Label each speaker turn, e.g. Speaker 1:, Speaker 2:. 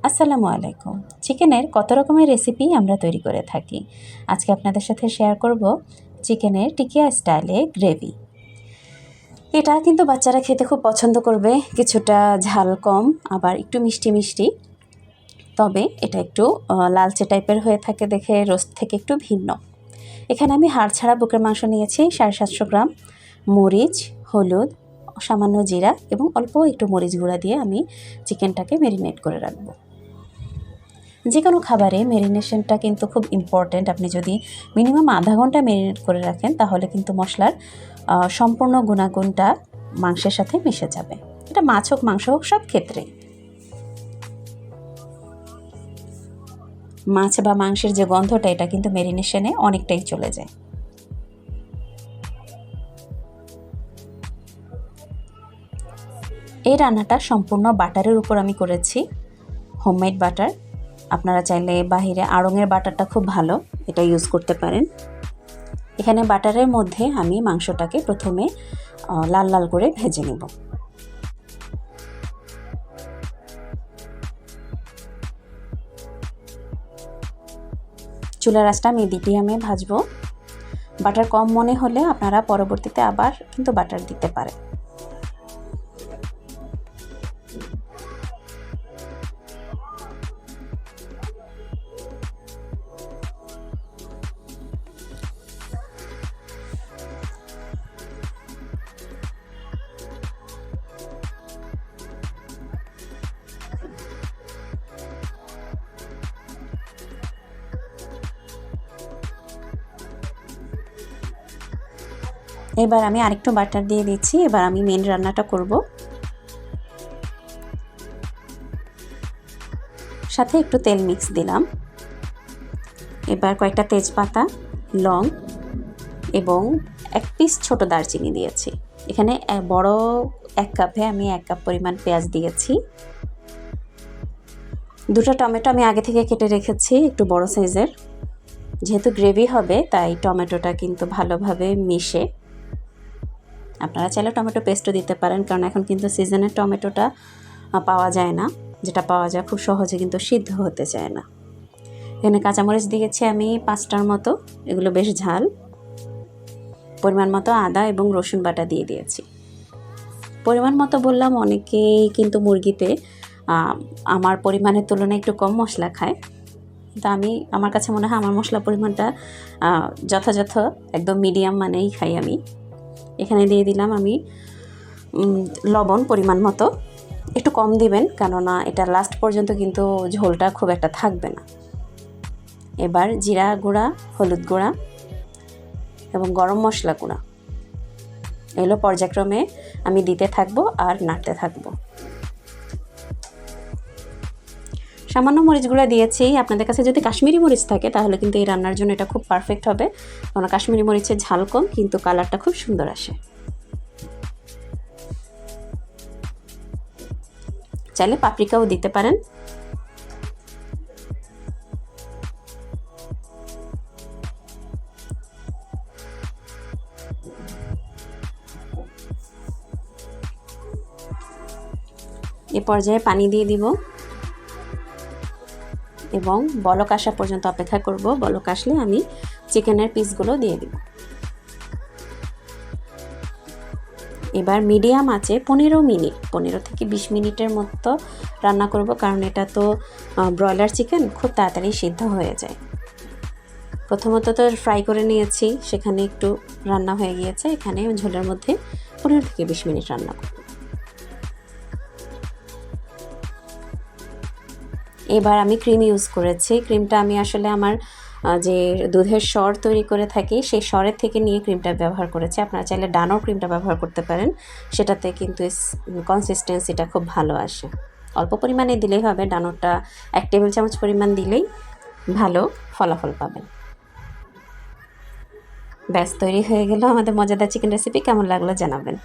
Speaker 1: আসসালামু আলাইকুম। চিকেনের কত রকমের রেসিপি আমরা তৈরি করে থাকি। আজকে আপনাদের সাথে শেয়ার করব চিকেনের টিকিয়া স্টাইলে গ্রেভি। এটা কিন্তু বাচ্চারা খেতে খুব পছন্দ করবে, কিছুটা ঝাল কম আবার একটু মিষ্টি মিষ্টি, তবে এটা একটু লালচে টাইপের হয়ে থাকে দেখে রোস্ট থেকে একটু ভিন্ন। এখানে আমি হাড় ছাড়া বুকের মাংস নিয়েছি 750 গ্রাম, মরিচ, হলুদ, সামান্য জিরা এবং অল্প একটু মরিচ গুঁড়া দিয়ে আমি চিকেনটাকে ম্যারিনেট করে রাখবো। যে কোনো খাবারে ম্যারিনেশনটা কিন্তু খুব ইম্পর্ট্যান্ট। আপনি যদি মিনিমাম আধা ঘন্টা ম্যারিনেট করে রাখেন তাহলে কিন্তু মশলার সম্পূর্ণ গুণাগুণটা মাংসের সাথে মিশে যাবে। এটা মাছ হোক মাংস হোক সব ক্ষেত্রে। মাছ বা মাংসের যে গন্ধটা এটা কিন্তু ম্যারিনেশনে অনেকটাই চলে যায়। এই রান্নাটা সম্পূর্ণ বাটারের উপর আমি করেছি, হোমমেড বাটার। আপনারা চাইলে বাহিরে আড়ঙের বাটারটা খুব ভালো, এটা ইউজ করতে পারেন। এখানে বাটারের মধ্যে আমি মাংসটাকে প্রথমে লাল লাল করে ভেজে নেব। চুলার আঁচটা মিডিয়ামে ভাজবো। বাটার কম মনে হলে আপনারা পরবর্তীতে আবার কিন্তু বাটার দিতে পারেন। এবার আমি আরেকটু বাটার দিয়ে দিচ্ছি। এবার আমি মেন রান্নাটা করব। সাথে একটু তেল মিক্স দিলাম। এবার কয়েকটা তেজপাতা, লং এবং এক পিস ছোট দারচিনি দিয়েছি। এখানে বড় এক কাপে আমি 1 কাপ পরিমাণ পেঁয়াজ দিয়েছি। দুটো টমেটো আমি আগে থেকে কেটে রেখেছি, একটু বড় সাইজের। যেহেতু গ্রেভি হবে তাই টমেটোটা কিন্তু ভালোভাবে মিশে। আপনারা চাইলে টমেটো পেস্টও দিতে পারেন, কারণ এখন কিন্তু সিজনের টমেটোটা পাওয়া যায় না। যেটা পাওয়া যায় খুব সহজে কিন্তু সিদ্ধ হতে চায় না। এখানে কাঁচামরিচ দিয়েছি আমি 5টার মতো, এগুলো বেশ ঝাল। পরিমাণ মতো আদা এবং রসুন বাটা দিয়ে দিয়েছি। পরিমাণ মতো বললাম, অনেকেই কিন্তু মুরগিতে আমার পরিমাণের তুলনায় একটু কম মশলা খায়, কিন্তু আমার কাছে মনে হয় আমার মশলা পরিমাণটা যথাযথ একদম মিডিয়াম মানেই খাই আমি। এখানে দিয়ে দিলাম আমি লবণ পরিমাণ মতো, একটু কম দিবেন কেননা এটা লাস্ট পর্যন্ত কিন্তু ঝোলটা খুব একটা থাকবে না। এবার জিরা গুঁড়া, হলুদ গুঁড়া এবং গরম মশলা গুঁড়া এগুলো পর্যায়ক্রমে আমি দিতে থাকবো আর নাড়তে থাকবো। সামান্য মরিচ গুঁড়া দিয়েছি। আপনাদের কাছে যদি কাশ্মীরি মরিচ থাকে তাহলে কিন্তু এই রান্নার জন্য এটা খুব পারফেক্ট হবে, কারণ কাশ্মীরি মরিচের ঝাল কম কিন্তু কালারটা খুব সুন্দর আসে। চাইলে পাপরিকাও দিতে পারেন। এ পর্যায়ে পানি দিয়ে দিব এবং বলক আসা পর্যন্ত অপেক্ষা করব। বলক আসলে আমি চিকেনের পিসগুলো দিয়ে দিব। এবার মিডিয়াম আঁচে 15 থেকে 20 মিনিটের মতো রান্না করব, কারণ এটা তো ব্রয়লার চিকেন, খুব তাড়াতাড়ি সিদ্ধ হয়ে যায়। প্রথমত তো ফ্রাই করে নিয়েছি, সেখানে একটু রান্না হয়ে গিয়েছে। এখানে ঝোলের মধ্যে 15 থেকে 20 মিনিট রান্না করব। এবার আমি ক্রিম ইউজ করেছি। ক্রিমটা আমি আসলে আমার যে দুধের সর তৈরি করে থাকি সেই সরের থেকে নিয়ে ক্রিমটা ব্যবহার করেছি। আপনারা চাইলে ডানোর ক্রিমটা ব্যবহার করতে পারেন, সেটাতে কিন্তু কনসিস্টেন্সিটা খুব ভালো আসে। অল্প পরিমাণে দিলেই হবে, ডানোরটা 1 টেবিল চামচ পরিমাণ দিলেই ভালো ফলাফল পাবেন। ব্যাস তৈরি হয়ে গেল আমাদের মজাদার চিকেন রেসিপি। কেমন লাগলো জানাবেন।